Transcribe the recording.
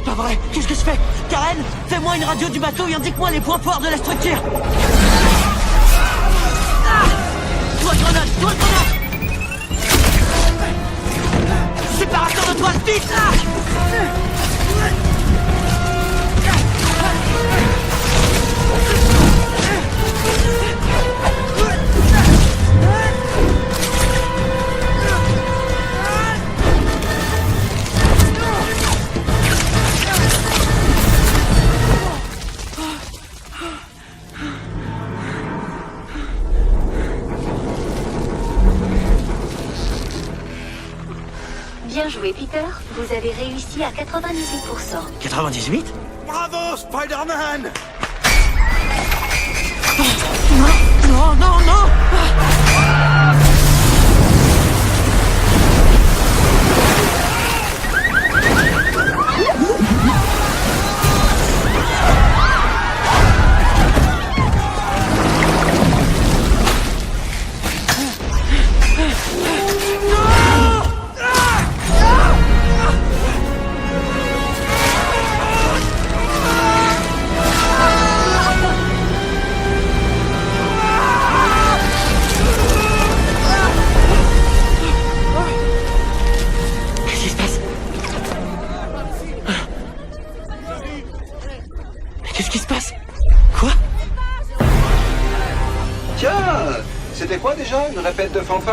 C'est pas vrai. Qu'est-ce que je fais? Karen, fais-moi une radio du bateau et indique-moi les points forts de la structure. Toi, grenade! Séparateur de toile, vite! Bien joué, Peter. Vous avez réussi à 98%. 98? Bravo, Spider-Man! Non! Qu'est-ce qui se passe? Quoi? Tiens, c'était quoi déjà? Une répète de fanfare?